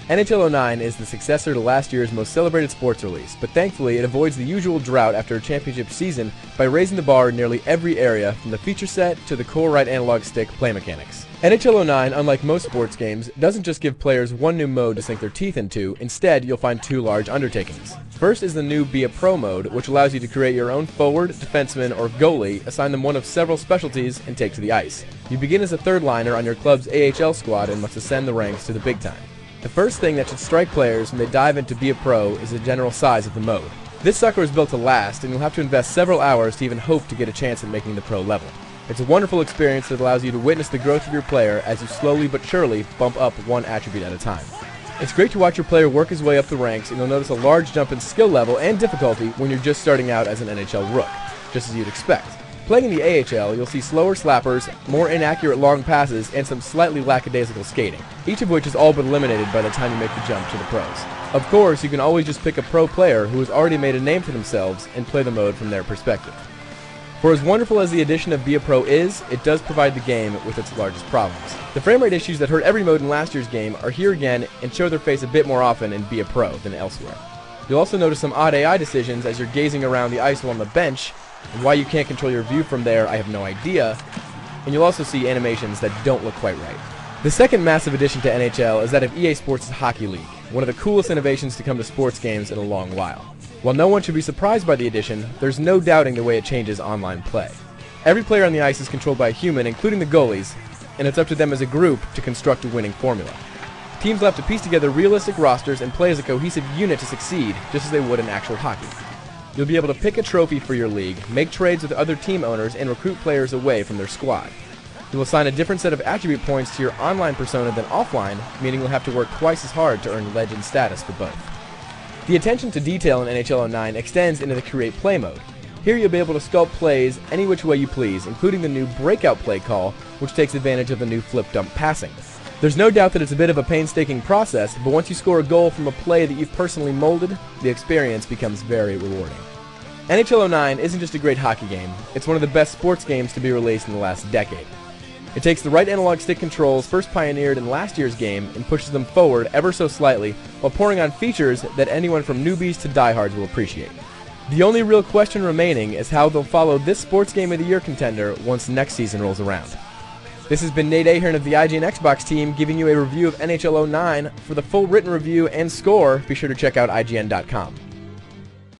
NHL 09 is the successor to last year's most celebrated sports release, but thankfully it avoids the usual drought after a championship season by raising the bar in nearly every area, from the feature set to the core right analog stick play mechanics. NHL 09, unlike most sports games, doesn't just give players one new mode to sink their teeth into. Instead, you'll find two large undertakings. First is the new Be a Pro mode, which allows you to create your own forward, defenseman, or goalie, assign them one of several specialties, and take to the ice. You begin as a third liner on your club's AHL squad and must ascend the ranks to the big time. The first thing that should strike players when they dive into Be a Pro is the general size of the mode. This sucker is built to last, and you'll have to invest several hours to even hope to get a chance at making the pro level. It's a wonderful experience that allows you to witness the growth of your player as you slowly but surely bump up one attribute at a time. It's great to watch your player work his way up the ranks, and you'll notice a large jump in skill level and difficulty when you're just starting out as an NHL rook, just as you'd expect. Playing in the AHL, you'll see slower slappers, more inaccurate long passes, and some slightly lackadaisical skating, each of which is all but eliminated by the time you make the jump to the pros. Of course, you can always just pick a pro player who has already made a name for themselves and play the mode from their perspective. For as wonderful as the addition of Be a Pro is, it does provide the game with its largest problems. The frame rate issues that hurt every mode in last year's game are here again and show their face a bit more often in Be a Pro than elsewhere. You'll also notice some odd AI decisions as you're gazing around the ice while on the bench, and why you can't control your view from there, I have no idea, and you'll also see animations that don't look quite right. The second massive addition to NHL is that of EA Sports' Hockey League, one of the coolest innovations to come to sports games in a long while. While no one should be surprised by the addition, there's no doubting the way it changes online play. Every player on the ice is controlled by a human, including the goalies, and it's up to them as a group to construct a winning formula. Teams will have to piece together realistic rosters and play as a cohesive unit to succeed, just as they would in actual hockey. You'll be able to pick a trophy for your league, make trades with other team owners, and recruit players away from their squad. You'll assign a different set of attribute points to your online persona than offline, meaning you'll have to work twice as hard to earn legend status for both. The attention to detail in NHL 09 extends into the Create Play mode. Here you'll be able to sculpt plays any which way you please, including the new Breakout Play call, which takes advantage of the new flip-dump passing. There's no doubt that it's a bit of a painstaking process, but once you score a goal from a play that you've personally molded, the experience becomes very rewarding. NHL 09 isn't just a great hockey game, it's one of the best sports games to be released in the last decade. It takes the right analog stick controls first pioneered in last year's game and pushes them forward ever so slightly while pouring on features that anyone from newbies to diehards will appreciate. The only real question remaining is how they'll follow this Sports Game of the Year contender once next season rolls around. This has been Nate Ahern of the IGN Xbox team giving you a review of NHL 09. For the full written review and score, be sure to check out IGN.com.